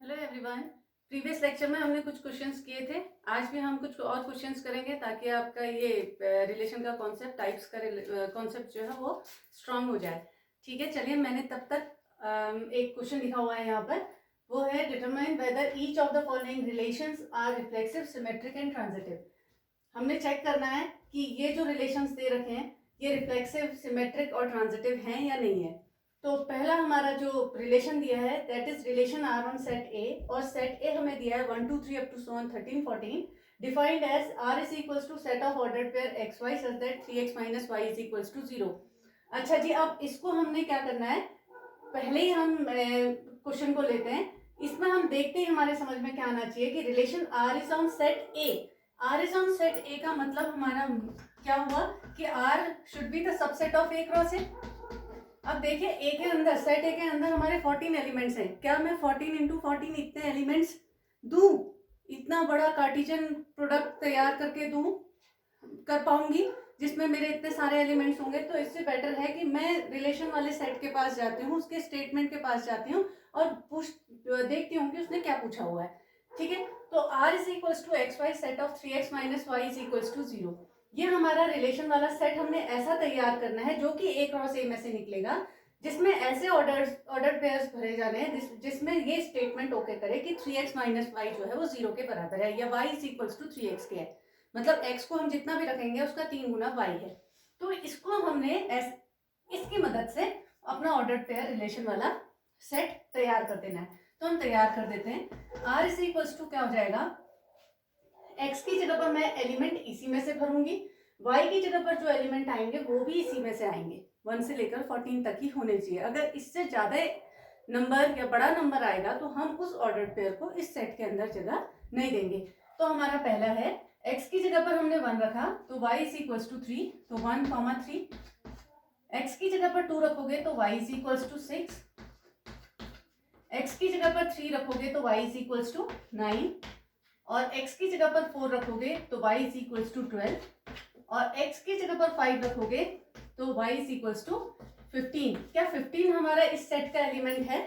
Hello everyone. Previous lecture में हमने कुछ क्वेश्चंस किए थे। आज भी हम कुछ और क्वेश्चंस करेंगे ताकि आपका ये रिलेशन का कॉन्सेप्ट, टाइप्स का कॉन्सेप्ट जो है वो स्ट्रांग हो जाए। ठीक है, चलिए। मैंने तब तक एक क्वेश्चन लिखा हुआ है यहाँ पर। वो है determine whether each of the following relations are reflexive, symmetric and transitive. हमने चेक करना है कि ये जो रिलेशंस दे रखे हैं ये रिफ्लेक्सिव, सिमेट्रिक और ट्रांजिटिव हैं या नहीं है। तो पहला हमारा जो रिलेशन दिया है that is relation R on set A, और सेट ए हमें दिया है 1 2 3 up to so on 13 14, defined as R is equals to set of ordered pair X Y such that 3x minus Y is equals to 0। अच्छा जी, अब इसको हमने क्या करना है, पहले ही हम क्वेश्चन को लेते हैं। इसमें हम देखते ही हमारे समझ में क्या आना चाहिए कि relation R is on set A. R is on set A का मतलब हमारा क्या हुआ कि R should be the subset of A cross A. अब देखिए, ए के अंदर, सेट ए के अंदर हमारे 14 एलिमेंट्स हैं। क्या मैं 14 इंटू 14 इतने एलिमेंट्स दूं, इतना बड़ा कार्टिजन प्रोडक्ट तैयार करके दूं, कर पाऊंगी जिसमें मेरे इतने सारे एलिमेंट्स होंगे? तो इससे बेटर है कि मैं रिलेशन वाले सेट के पास जाती हूँ, उसके स्टेटमेंट के पास जाती हूँ और देखती हूँ कि उसने क्या पूछा हुआ है। ठीक है, तो r is equals to X Y set of 3x minus Y is equals to 0। ये हमारा रिलेशन वाला सेट हमने ऐसा तैयार करना है जो कि ए क्रॉस ए में से निकलेगा, जिसमें ऐसे ऑर्डर पेयर्स भरे जाने हैं जिसमें ये स्टेटमेंट ओके करे कि 3x माइनस वाई जो है वो 0 के बराबर है, या y is equals to 3x के है। मतलब x को हम जितना भी रखेंगे उसका 3 गुना y है। तो इसको हमने इसकी मदद से अपना ऑर्डर पेयर रिलेशन वाला सेट तैयार कर देना है। तो हम तैयार कर देते हैं। r इज इक्वल्स टू क्या हो जाएगा, x की जगह पर मैं एलिमेंट इसी में से भरूंगी, y की जगह पर जो एलिमेंट आएंगे वो भी इसी में से आएंगे। 1 से लेकर 14 तक ही होने चाहिए। अगर इससे ज्यादा नंबर या बड़ा नंबर आएगा तो हम उस ऑर्डर पेयर को इस सेट के अंदर जगह नहीं देंगे। तो हमारा पहला है, x की जगह पर हमने 1 रखा तो y इज इक्वल्स टू 3, तो 1 3। x की जगह पर 2 रखोगे तो y is equals to 6। x की जगह पर 3 रखोगे तो y इज इक्वल्स टू 9, और x की जगह पर 4 रखोगे तो y इज इक्वल्स टू 12, और x की जगह पर 5 रखोगे तो y इज इक्वल्स टू 15। क्या 15 हमारा इस सेट का एलिमेंट है?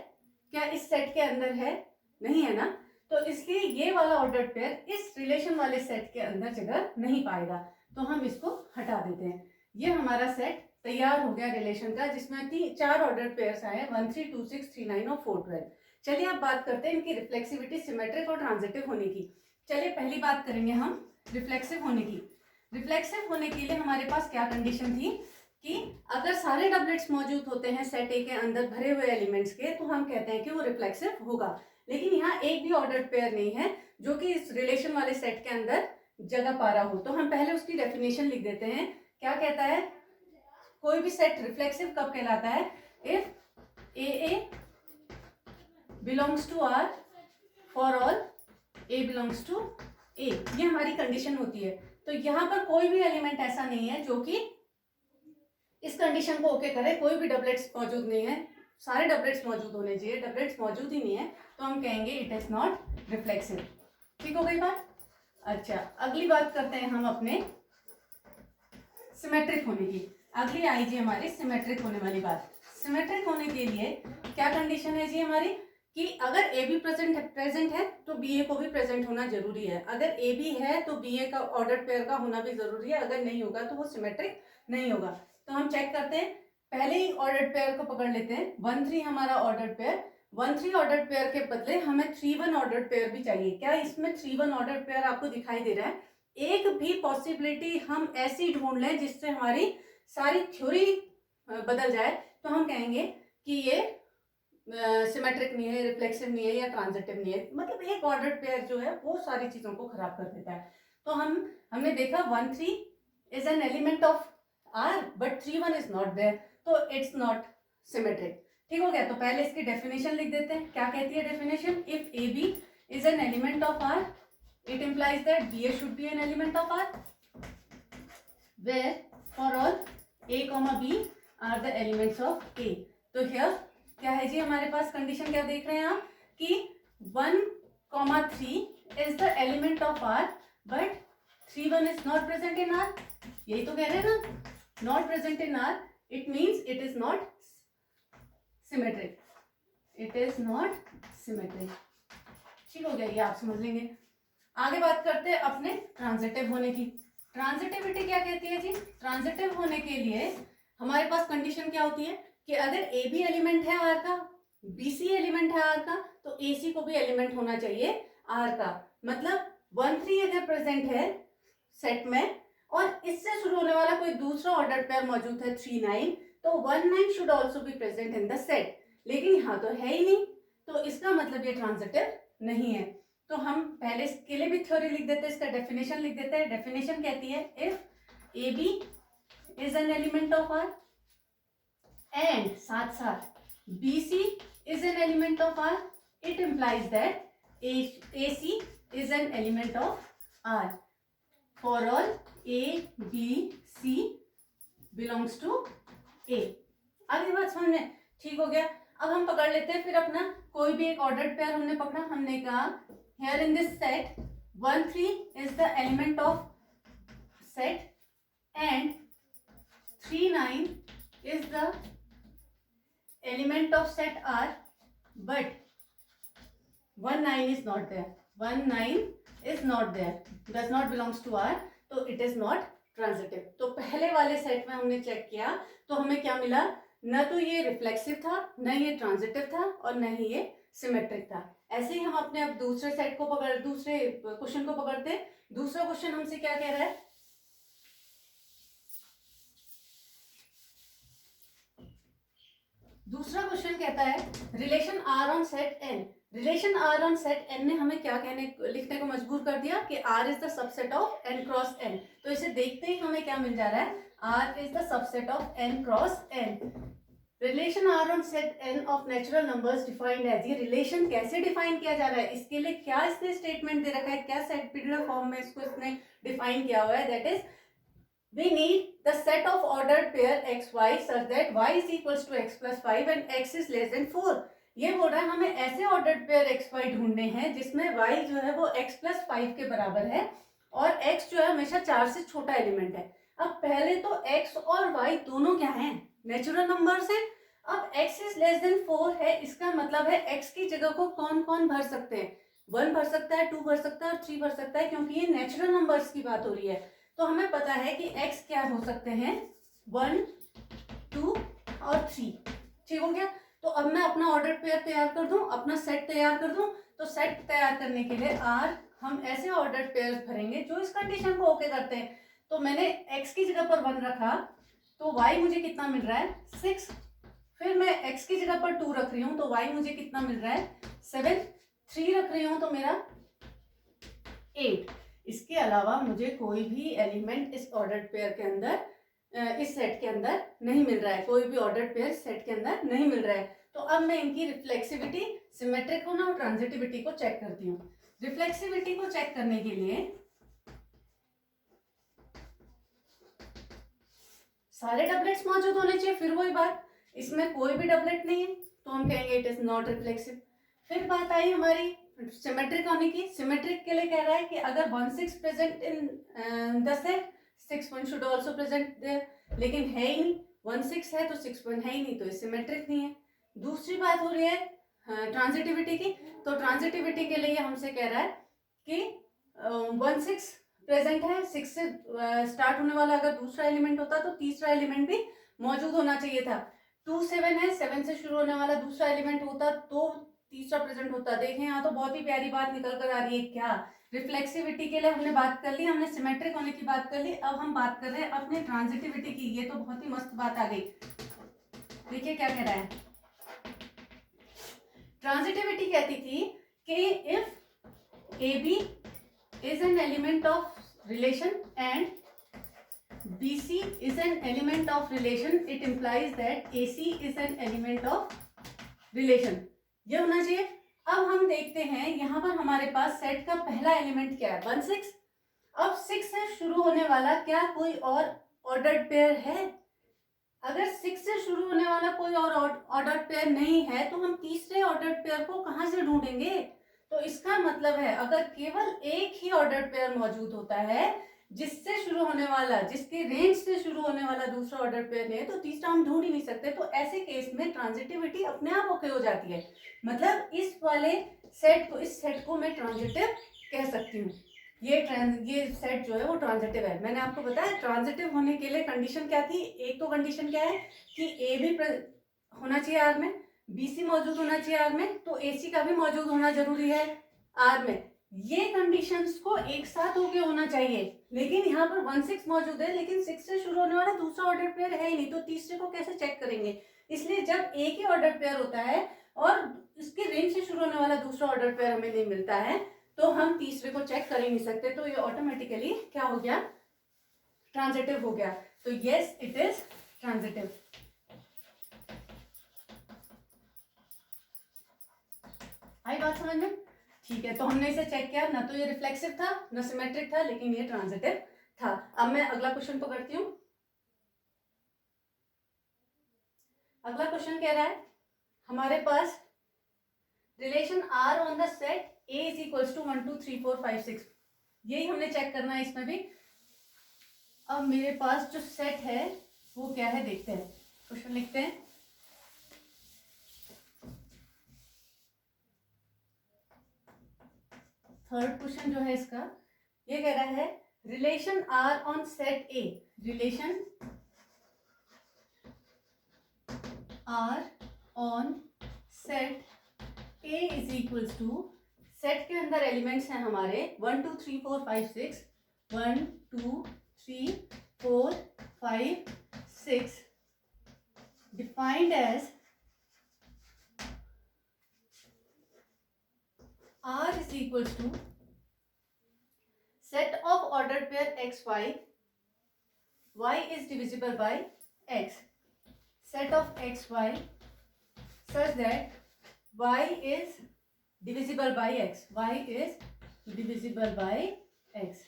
क्या इस सेट के अंदर है? नहीं है ना। तो इसलिए ये वाला ऑर्डर पेयर इस रिलेशन वाले सेट के अंदर जगह नहीं पाएगा, तो हम इसको हटा देते हैं। ये हमारा सेट तैयार हो गया रिलेशन का, जिसमें 4 ऑर्डर पेयर्स आए, 1 3 2 6 3 9 और 4 12। चलिए अब बात करते हैं इनकी रिफ्लेक्सिविटी, सिमेट्रिक और ट्रांजिटिव होने की। चलिए पहली बात करेंगे हम रिफ्लेक्सिव होने की। रिफ्लेक्सिव होने के लिए हमारे पास क्या कंडीशन थी कि अगर सारे डबलेट्स मौजूद होते हैं सेट ए के अंदर भरे हुए एलिमेंट्स के, तो हम कहते हैं कि वो रिफ्लेक्सिव होगा। लेकिन यहाँ एक भी ऑर्डर पेयर नहीं है जो कि इस रिलेशन वाले सेट के अंदर जगह पा रहा हो। तो हम पहले उसकी डेफिनेशन लिख देते हैं। क्या कहता है, कोई भी सेट रिफ्लेक्सिव कब कहलाता है? If A belongs to R for all A belongs to A. ये हमारी कंडीशन होती है। तो यहाँ पर कोई भी एलिमेंट ऐसा नहीं है जो कि इस कंडीशन को ओके करे। कोई भी डबलेट्स मौजूद नहीं है, सारे डबलेट्स मौजूद होने चाहिए। डबलेट्स मौजूद ही नहीं है तो हम कहेंगे इट इज नॉट रिफ्लेक्सिव। ठीक हो गई बात? अच्छा, अगली बात करते हैं हम अपने सिमेट्रिक होने की। अगली आई जी हमारी सिमेट्रिक होने वाली बात। सिमेट्रिक होने के लिए क्या कंडीशन है जी हमारी कि अगर ए बी प्रेजेंट है तो बी ए को भी प्रेजेंट होना जरूरी है। अगर ए बी है तो बी ए का ऑर्डर पेयर का होना भी जरूरी है। अगर नहीं होगा तो वो सिमेट्रिक नहीं होगा। तो हम चेक करते हैं, पहले ही ऑर्डर पेयर को पकड़ लेते हैं। 1 3 हमारा ऑर्डर पेयर, 1 3 ऑर्डर पेयर के बदले हमें 3 1 ऑर्डर पेयर भी चाहिए। क्या इसमें 3 1 ऑर्डर पेयर आपको दिखाई दे रहा है? एक भी पॉसिबिलिटी हम ऐसी ढूंढ लें जिससे हमारी सारी थ्योरी बदल जाए तो हम कहेंगे कि ये सिमेट्रिक नहीं है, रिफ्लेक्सिव नहीं है या ट्रांजिटिव नहीं है। मतलब एक ऑर्डर पेयर जो है वो सारी चीजों को खराब कर देता है। तो हमने देखा 1 3 is an element of R but 3 1 is not there, तो इट्स नॉट सिमेट्रिक। ठीक हो गया? तो पहले इसकी डेफिनेशन लिख देते हैं। क्या कहती है definition? If A B is an element of R, it implies that BA should be an element of R, where for all A, B are the elements of A. तो here क्या है जी हमारे पास कंडीशन? क्या देख रहे हैं आप कि 1 3 is the element of R but 3 1 is not present in R. यही तो कह रहे हैं ना, not present in R, it means it is not symmetric. It is not symmetric. ठीक हो गया, ये आप समझ लेंगे। आगे बात करते हैं अपने ट्रांजिटिव होने की। ट्रांजिटिविटी क्या कहती है जी? ट्रांजिटिव होने के लिए हमारे पास कंडीशन क्या होती है कि अगर ए बी एलिमेंट है आर का, बी सी एलिमेंट है आर का, तो ए सी को भी एलिमेंट होना चाहिए आर का। मतलब 1 3 अगर प्रेजेंट है सेट में और इससे शुरू होने वाला कोई दूसरा ऑर्डर पेयर मौजूद है 3 9, तो 1 9 should also be present in the set. लेकिन यहाँ तो है ही नहीं, तो इसका मतलब ये ट्रांजिटिव नहीं है। तो हम पहले इसके लिए भी थ्योरी लिख देते हैं, इसका डेफिनेशन लिख देते हैं। डेफिनेशन कहती है if A B is an element of R and साथ साथ B C is an element of R, it implies that A C is an element of R for all A B C belongs to A. अगली बात समझ में ठीक हो गया। अब हम पकड़ लेते हैं फिर अपना कोई भी एक ऑर्डर्ड पेयर हमने पकड़ा। हमने कहा here in this set 1 3 is the element of set and 3 9 is the element of set R, but 1 9 is not there. 1 9 is not there, does not belongs to R, तो it is not transitive। तो पहले वाले set में हमने check किया तो हमें क्या मिला? न तो ये रिफ्लेक्सिव था, न ये ट्रांजिटिव था और न ही ये सिमेट्रिक था। ऐसे ही हम अपने अब दूसरे सेट को दूसरे क्वेश्चन को पकड़ते हैं। दूसरा क्वेश्चन हमसे क्या कह रहा है? दूसरा क्वेश्चन कहता है relation R on set N. Relation R on set N ने हमें क्या लिखने को मजबूर कर दिया कि R is the subset of N cross N. तो इसे देखते ही हमें क्या मिल जा रहा है? R is the subset of N cross N. Relation R on set N of natural numbers defined as. ये रिलेशन कैसे डिफाइन किया जा रहा है? इसके लिए क्या इसने स्टेटमेंट दे रखा है? क्या सेट पीरियड फॉर्म में इसको इसने डिफाइन किया हुआ है? That is we need the set of ordered pair x y such that y is equals to x plus 5 and x is less than 4। ये बोल रहा है हमें ऐसे ऑर्डर्ड पेयर x y ढूंढने हैं जिसमें y जो है वो x plus 5 के बराबर है और x जो है हमेशा 4 से छोटा एलिमेंट है। अब पहले तो x और y दोनों क्या हैं? नेचुरल नंबर्स हैं। अब x is less than 4 है, इसका मतलब है x की जगह को कौन कौन भर सकते हैं? 1 भर सकता है, 2 भर सकता है और 3 भर सकता है, क्योंकि ये नेचुरल नंबर्स की बात हो रही है। तो हमें पता है कि x क्या हो सकते हैं? 1 2 और 3। ठीक हो गया। तो अब मैं अपना ऑर्डर पेयर तैयार कर दूं, अपना सेट तैयार कर दूं। तो सेट तैयार करने के लिए r हम ऐसे ऑर्डर पेयर भरेंगे जो इस कंडीशन को ओके करते हैं। तो मैंने x की जगह पर 1 रखा तो y मुझे कितना मिल रहा है? 6। फिर मैं x की जगह पर 2 रख रही हूँ तो y मुझे कितना मिल रहा है? 7। 3 रख रही हूँ तो मेरा 8। इसके अलावा मुझे कोई भी एलिमेंट इस ऑर्डर्ड पेयर के अंदर, इस सेट के अंदर नहीं मिल रहा है। कोई भी ऑर्डर्ड पेयर सेट के अंदर नहीं मिल रहा है। तो अब मैं इनकी रिफ्लेक्सिविटी, सिमेट्रिक होना और ट्रांजिटिविटी को चेक करती हूँ। रिफ्लेक्सिविटी को चेक करने के लिए सारे डबलेट्स मौजूद होने चाहिए। फिर वही बात, इसमें कोई भी डबलेट नहीं है तो हम कहेंगे इट इज नॉट रिफ्लेक्सिव। फिर बात आई हमारी सिमेट्रिक होने की। सिमेट्रिक के लिए कह रहा है कि अगर 1 6 present in the set, 6 1 should also present there, लेकिन है ही नहीं। 1 6 है तो 6 1 है ही नहीं, तो ये सिमेट्रिक नहीं है। दूसरी बात हो रही है ट्रांजिटिविटी की। तो ट्रांजिटिविटी के लिए हमसे कह रहा है कि 1 6 प्रेजेंट है, 6 से स्टार्ट होने वाला अगर दूसरा एलिमेंट होता तो तीसरा एलिमेंट भी मौजूद होना चाहिए था। 2 7 है, 7 से शुरू होने वाला दूसरा एलिमेंट होता तो तीसरा प्रेजेंट होता। देखें यहाँ तो बहुत ही प्यारी बात निकल कर आ रही है। क्या? रिफ्लेक्सिविटी के लिए हमने बात कर ली, हमने सिमेट्रिक होने की बात कर ली। अब हम बात कर रहे हैं अपने ट्रांजिटिविटी की। ये तो बहुत ही मस्त बात आ गई। देखिए क्या कह रहा है। ट्रांजिटिविटी कहती थी कि if A B is an element of relation and B C is an element of relation, it implies that A C is an element of relation. ये होना चाहिए। अब हम देखते हैं यहाँ पर हमारे पास सेट का पहला एलिमेंट क्या है? 1 6। अब 6 से शुरू होने वाला क्या कोई और ऑर्डर्ड पेयर है? अगर 6 से शुरू होने वाला कोई और ऑर्डर्ड पेयर नहीं है तो हम तीसरे ऑर्डर्ड पेयर को कहाँ से ढूंढेंगे? तो इसका मतलब है अगर केवल एक ही ऑर्डर्ड पेयर मौजूद होता है जिससे शुरू होने वाला, जिसके रेंज से शुरू होने वाला दूसरा ऑर्डर पेयर है, तो तीसरा हम ढूंढ ही नहीं सकते। तो ऐसे केस में ट्रांजिटिविटी अपने आप ओके हो जाती है। मतलब इस वाले सेट को, इस सेट को मैं ट्रांजिटिव कह सकती हूँ। ये सेट जो है वो ट्रांजिटिव है। मैंने आपको बताया ट्रांजिटिव होने के लिए कंडीशन क्या थी। एक तो कंडीशन क्या है कि ए भी होना चाहिए आर में, बी सी मौजूद होना चाहिए आर में, तो ए सी का भी मौजूद होना जरूरी है आर में। ये कंडीशंस को एक साथ होके होना चाहिए, लेकिन यहाँ पर 1 6 मौजूद है, लेकिन 6 से शुरू होने वाला दूसरा ऑर्डर पेयर है ही नहीं, तो तीसरे को कैसे चेक करेंगे। इसलिए जब एक ही ऑर्डर पेयर होता है और इसके रेंज से शुरू होने वाला दूसरा ऑर्डर पेयर हमें नहीं मिलता है, तो हम तीसरे को चेक कर ही नहीं सकते। तो ये ऑटोमेटिकली क्या हो गया, ट्रांजिटिव हो गया। तो यस इट इज ट्रांजिटिव। आई बात समझ में? ठीक है, तो हमने इसे चेक किया, ना तो ये रिफ्लेक्सिव था ना सिमेट्रिक था, लेकिन ये ट्रांजिटिव था। अब मैं अगला क्वेश्चन पकड़ती हूँ। अगला क्वेश्चन कह रहा है हमारे पास relation R on the set A is equals to 1 2 3 4 5 6। यही हमने चेक करना है इसमें भी। अब मेरे पास जो सेट है वो क्या है देखते हैं, क्वेश्चन लिखते हैं। थर्ड क्वेश्चन जो है इसका, ये कह रहा है relation R on set A, relation R on set A is equals to, set के अंदर एलिमेंट्स हैं हमारे 1 2 3 4 5 6, 1 2 3 4 5 6, defined as R is equals to set of ordered pair x y, y is divisible by x, set of x y such that y is divisible by x, y is divisible by x।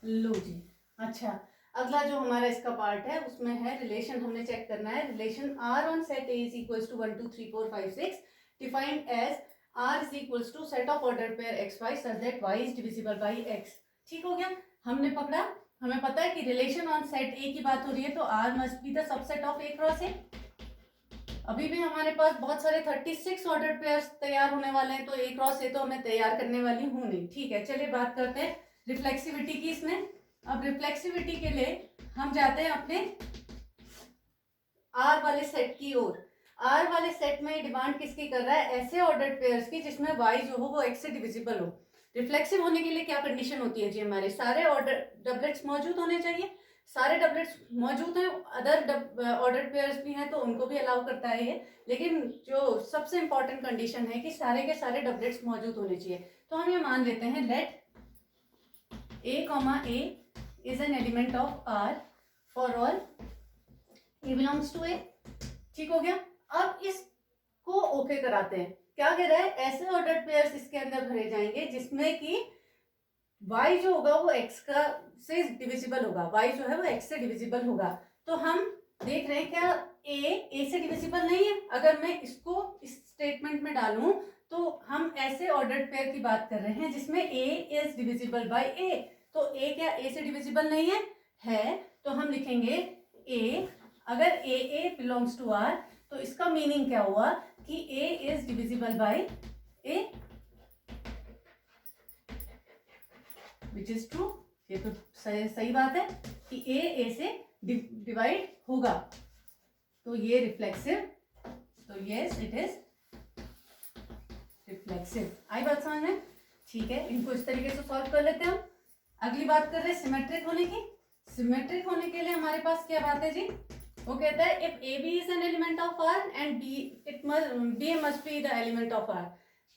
लो जी, अच्छा अगला जो हमारा इसका part है उसमें है relation, हमने check करना है relation R on set A is equals to 1 2 3 4 5 6 defined as R is equals to set of order pair X Y such that Y is divisible by X. ठीक हो गया, हमने पकड़ा। हमें पता है कि रिलेशन ऑन सेट ए की बात हो रही है, तो R must be the subset of A cross A. अभी भी हमारे पास बहुत सारे 36 ऑर्डर पेयर्स तैयार होने वाले हैं, तो ए क्रॉस ए तो मैं तैयार करने वाली हूँ नहीं। ठीक है, चलिए बात करते हैं रिफ्लेक्सिविटी की इसमें। अब रिफ्लेक्सिविटी के लिए हम जाते हैं अपने आर वाले सेट की ओर। आर वाले सेट में डिमांड किसकी कर रहा है, ऐसे ऑर्डर्ड पेयर्स की जिसमें वाई जो हो वो एक्स से डिविजिबल हो। रिफ्लेक्सिव होने के लिए क्या कंडीशन होती है जी, हमारे सारे ऑर्डर डबलेट्स मौजूद होने चाहिए। सारे डबलेट्स मौजूद हैं, अदर ऑर्डर्ड पेयर्स भी हैं तो उनको भी अलाउ करता है ये, लेकिन जो सबसे इंपॉर्टेंट कंडीशन है कि सारे के सारे डबलेट्स मौजूद होने चाहिए। तो हम ये मान लेते हैं let A comma A is an element of R for all A belongs to A। ठीक हो गया, अब इसको ओके कराते हैं। क्या कह रहा है, ऐसे ऑर्डर्ड पेयर्स इसके अंदर भरे जाएंगे जिसमें कि y जो होगा वो x का से डिविजिबल होगा, y जो है वो x से डिविजिबल होगा। तो हम देख रहे हैं क्या a से डिविजिबल नहीं है। अगर मैं इसको इस स्टेटमेंट में डालूं तो हम ऐसे ऑर्डर्ड पेयर की बात कर रहे हैं जिसमें a is divisible bye a। तो a क्या a से डिविजिबल नहीं है तो हम लिखेंगे a, अगर a बिलोंग्स टू r तो इसका मीनिंग क्या हुआ कि a is divisible bye a, which is true. ये तो सही बात है कि a से डिवाइड होगा, तो ये रिफ्लेक्सिव, तो यस इट इज रिफ्लेक्सिव। आई बात समझ में? ठीक है, इनको इस तरीके से सॉल्व कर लेते हैं हम। अगली बात कर रहे हैं सिमेट्रिक होने की। सिमेट्रिक होने के लिए हमारे पास क्या बात है जी, वो कहता है if A B is an element of R and B must be the element of R.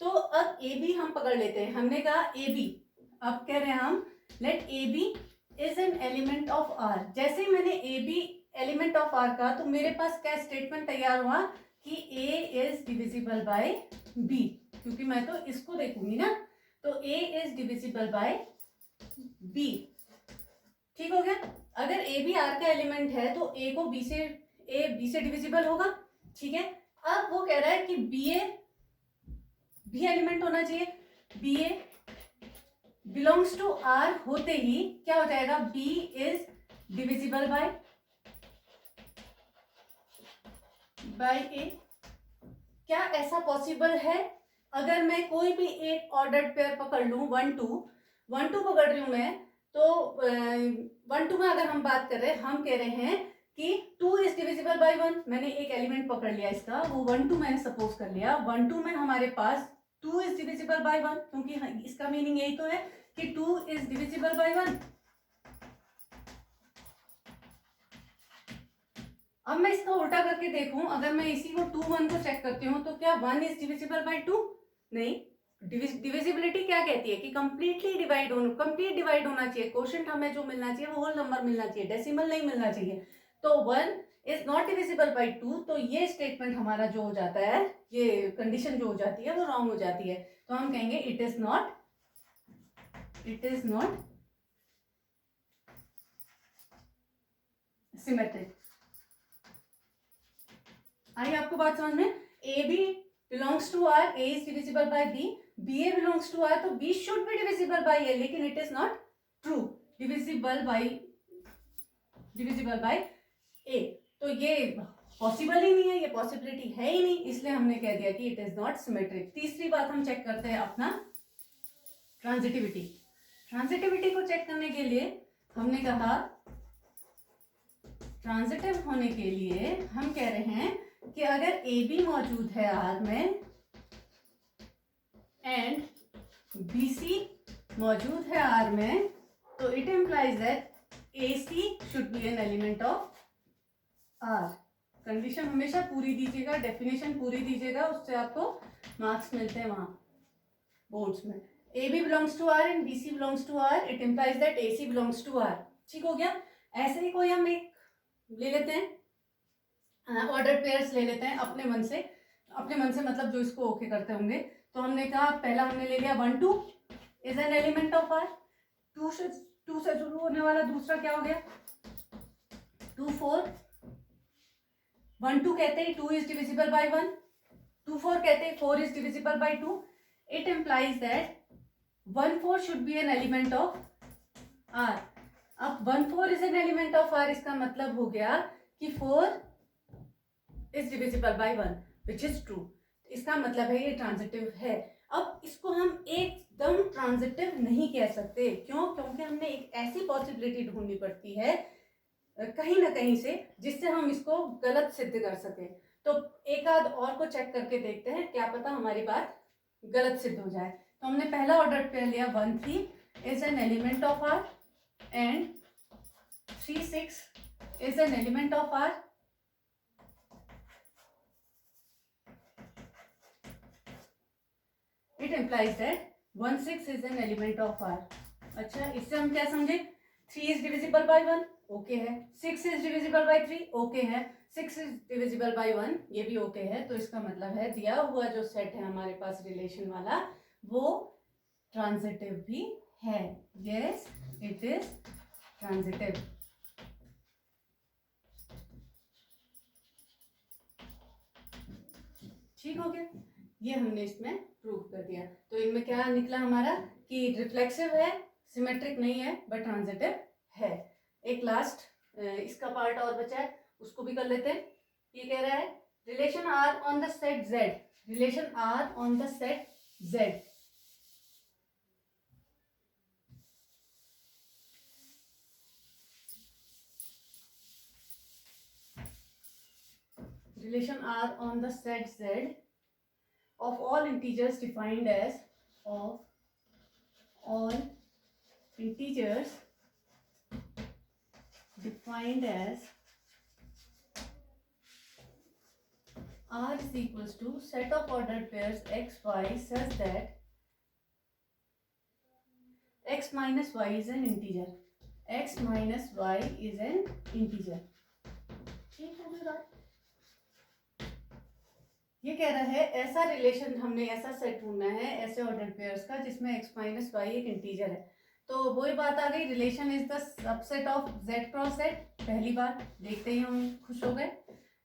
तो अब ए बी हम पकड़ लेते हैं, हमने कहा ए बी, अब कह रहे हैं हम let A B is an element of R. जैसे ही मैंने A B element of R कहा तो मेरे पास क्या स्टेटमेंट तैयार हुआ कि A is divisible by B, क्योंकि मैं तो इसको देखूंगी ना, तो A is divisible by B. ठीक हो गया, अगर ए बी आर का एलिमेंट है तो ए को बी से डिविजिबल होगा। ठीक है, अब वो कह रहा है कि बी एलिमेंट होना चाहिए, B A belongs to R होते ही क्या हो जाएगा, B is divisible by A. क्या ऐसा पॉसिबल है? अगर मैं कोई भी एक ऑर्डर्ड पेयर पकड़ लूं, 1 2 पकड़ रही हूं मैं, तो 1 2 में अगर हम बात कर रहे हैं, हम कह रहे हैं कि 2 इज डिविजिबल बाय 1। मैंने एक एलिमेंट पकड़ लिया इसका, वो 1 2 मैंने सपोज कर लिया। 1 2 में हमारे पास 2 इज डिविजिबल बाय 1, क्योंकि इसका मीनिंग यही तो है कि 2 इज डिविजिबल बाय 1। अब मैं इसका उल्टा करके देखूं, अगर मैं इसी को 2 1 को चेक करती हूँ, तो क्या 1 इज डिविजिबल बाय 2? नहीं। डिविजिबिलिटी क्या कहती है कि कंप्लीट डिवाइड होना चाहिए। क्वोशिएंट हमें जो मिलना चाहिए वो होल नंबर मिलना चाहिए, डेसिमल नहीं मिलना चाहिए। तो 1 इज नॉट डिविजिबल बाय 2, तो ये स्टेटमेंट हमारा जो हो जाता है, ये कंडीशन जो हो जाती है वो रॉन्ग हो जाती है। तो हम कहेंगे इट इज नॉट सिमेट्रिक। आई आपको बात समझ में? A B belongs to R, A is divisible by B, B A belongs to R, तो B should be divisible by A, लेकिन it is not true. Divisible by A, तो ये possible ही नहीं है, ये पॉसिबिलिटी है ही नहीं, इसलिए हमने कह दिया कि इट इज नॉट सिमेट्रिक। तीसरी बात हम चेक करते हैं अपना ट्रांजिटिविटी। ट्रांजिटिविटी को चेक करने के लिए हमने कहा, ट्रांजिटिव होने के लिए हम कह रहे हैं कि अगर ए बी मौजूद है आर में एंड बी सी मौजूद है आर में, तो it implies that A C should be an element of R. Condition हमेशा पूरी दीजिएगा, डेफिनेशन पूरी दीजिएगा, उससे आपको मार्क्स मिलते हैं वहां बोर्ड्स में। A B belongs to R and B C belongs to R, it implies that A C belongs to R. ठीक हो गया? ऐसे ही कोई हम एक ले लेते हैं, ऑर्डर पेयर्स ले लेते हैं अपने मन से मतलब जो इसको ओके करते होंगे। तो हमने कहा, पहला हमने ले लिया 1 2 is an element of R. 2 से शुरू होने वाला दूसरा क्या हो गया? 2 4। 1 2 कहते हैं 2 इज डिविजिबल बाय 1, 2 4 कहते हैं 4 is divisible by 2। It implies that 1 4 should be an element of R. अब 1 4 is an element of R, इसका मतलब हो गया कि 4 is divisible by 1, which is true. इसका मतलब है ये ट्रांजिटिव है। अब इसको हम एकदम ट्रांजिटिव नहीं कह सकते, क्यों? क्योंकि हमने एक ऐसी पॉसिबिलिटी ढूंढनी पड़ती है कहीं ना कहीं से, जिससे हम इसको गलत सिद्ध कर सके। तो एक आध और को चेक करके देखते हैं, क्या पता हमारी बात गलत सिद्ध हो जाए। तो हमने पहला ऑर्डर पेयर लिया 1 3 is an element of R and 3 6 is an element of R. It implies that 1 6 is an element of R. अच्छा, इससे हम क्या समझे? 3 इज डिविजिबल बाय 1, ओके है। 6 इज डिविजिबल बाय 3, ओके है। 6 इज डिविजिबल बाय 1, ये भी ओके है। तो इसका मतलब है दिया हुआ जो सेट है हमारे पास रिलेशन वाला, वो ट्रांजिटिव भी है। Yes, it is transitive. ठीक हो गया? ये हमने इसमें प्रूव कर दिया। तो इनमें क्या निकला हमारा कि रिफ्लेक्सिव है, सिमेट्रिक नहीं है, बट ट्रांजिटिव है। एक लास्ट इसका पार्ट और बचा है, उसको भी कर लेते हैं। ये कह रहा है relation R on the set Z, relation R on the set Z. Relation R on the set Z of all integers defined as R is equals to set of ordered pairs x y such that x minus y is an integer. x minus y is an integer. ठीक हो गया? ये कह रहा है ऐसा relation, हमने ऐसा सेट ढूंढना है ऐसे ऑर्डर पेयर्स का जिसमें x माइनस वाई एक इंटीजर है। तो वही बात आ गई, relation is the subset of z cross z। पहली बार देखते ही हम खुश हो गए।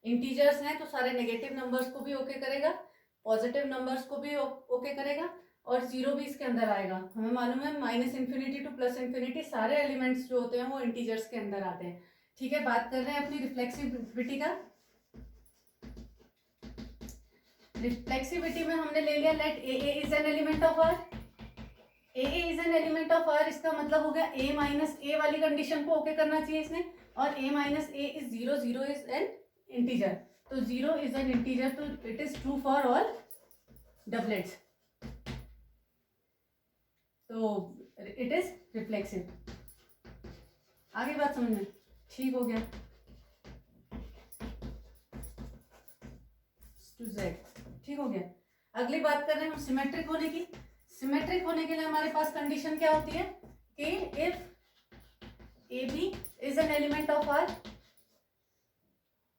इंटीजर्स हैं तो सारे नेगेटिव नंबर्स को भी ओके करेगा, पॉजिटिव नंबर्स को भी ओके करेगा, और जीरो भी इसके अंदर आएगा। हमें मालूम है minus infinity two plus infinity सारे एलिमेंट्स जो होते हैं वो इंटीजर्स के अंदर आते हैं। ठीक है, बात कर रहे हैं अपनी रिफ्लेक्सिविटी का। रिफ्लेक्सिविटी में हमने ले लिया let A is an element of R, A is an element of R, इसका मतलब हो गया ए माइनस ए वाली कंडीशन को ओके करना चाहिए इसने, और a minus A is zero, zero is an integer, तो जीरो इज एन इंटीजर, तो it is true for all doublets, तो इट इज रिफ्लेक्सिव। आगे बात समझ में ठीक हो गया। टू जेड ठीक हो गया। अगली बात कर रहे हैं हम सिमेट्रिक होने की। सिमेट्रिक होने के लिए हमारे पास कंडीशन क्या होती है कि if A B is an element of R,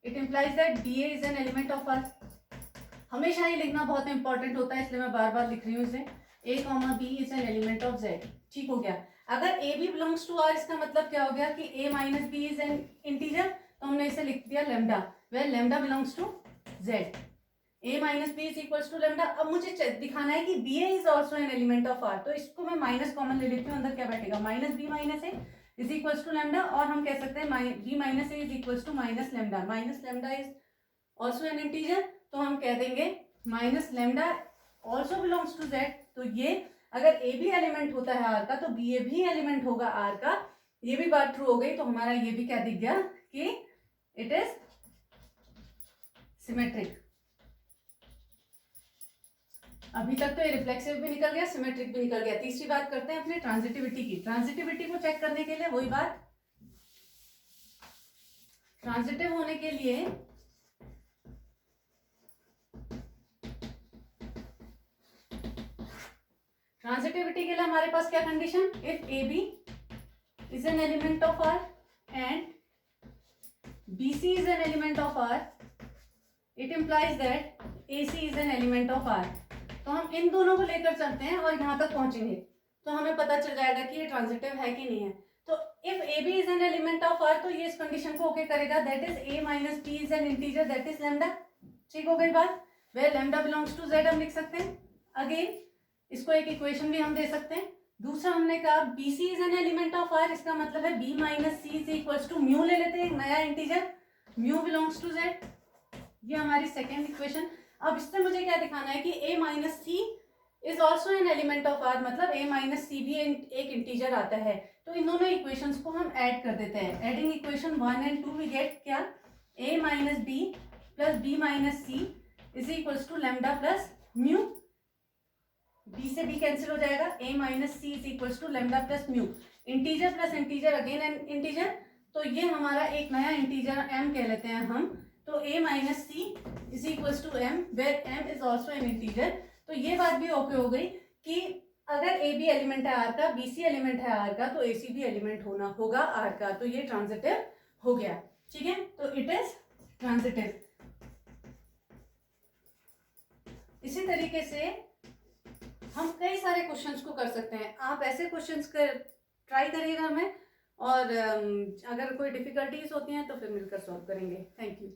it implies that B A is an element of R. हमेशा ये लिखना बहुत इंपॉर्टेंट होता है, इसलिए मैं बार बार लिख रही हूँ इसे, a comma b is an element of Z. ठीक हो गया। अगर A B belongs to R, इसका मतलब क्या हो गया कि a minus B is an integer, तो हमने इसे लिख दिया lambda, where lambda belongs to Z. a minus B is equals to lambda. अब मुझे दिखाना है कि b A is also an element of R, तो इसको मैं माइनस कॉमन ले लेती हूँ, अंदर क्या बैठेगा minus B minus A is equals to lambda, और हम कह सकते हैं B minus A is equals to minus lambda, minus lambda is also an integer, तो हम कह देंगे minus lambda also belongs to Z. तो ये अगर ए भी एलिमेंट होता है आर का, तो बी ए भी एलिमेंट होगा आर का, ये भी बात ट्रू हो गई, तो हमारा ये भी क्या दिख गया कि इट इज सिमेट्रिक। अभी तक तो ये रिफ्लेक्सिव भी निकल गया, सिमेट्रिक भी निकल गया। तीसरी बात करते हैं अपने ट्रांजिटिविटी की। ट्रांजिटिविटी को चेक करने के लिए वही बात, ट्रांजिटिव होने के लिए ट्रांजिटिविटी के लिए हमारे पास क्या condition, if A B is an element of R and B C is an element of R, it implies that A C is an element of R. तो हम इन दोनों को लेकर चलते हैं और यहां तक पहुंचेंगे, तो हमें पता चल जाएगा कि ये ट्रांजिटिव है कि नहीं है। तो if A B is an element of R, तो ये इस कंडीशन को ओके करेगा, that is A minus B is an integer, that is lambda. ठीक हो गई बात, where lambda belongs to Z हम लिख सकते हैं। अगेन इसको एक इक्वेशन भी हम दे सकते हैं। दूसरा हमने कहा B C is an element of R, इसका मतलब है B minus C is equals to mu, ले लेते हैं एक नया integer, mu belongs to Z, ये हमारी सेकेंड इक्वेशन। अब इससे मुझे क्या दिखाना है कि a minus C is also an element of R, मतलब a माइनस सी भी एक इंटीजर आता है। तो इन दोनों इक्वेशंस को हम ऐड कर देते हैं। Adding equation 1 and 2 we get क्या, a minus B plus B minus C is equals to lambda plus mu, b से b कैंसिल हो जाएगा, a minus C is equals to lambda plus mu, integer plus integer again an integer, तो ये हमारा एक नया integer m कह लेते हैं हम। तो a minus C is equals to m, where m is also an integer. तो ये बात भी ओके हो गई कि अगर a भी एलिमेंट है आर का, बी सी एलिमेंट है आर का, तो ए सी भी एलिमेंट होना होगा आर का, तो ये ट्रांजिटिव हो गया। ठीक है, तो इट इज ट्रांजिटिव। इसी तरीके से हम कई सारे क्वेश्चंस को कर सकते हैं। आप ऐसे क्वेश्चंस ट्राई करिएगा में, और अगर कोई डिफिकल्टीज होती हैं तो फिर मिलकर सॉल्व करेंगे। Thank you.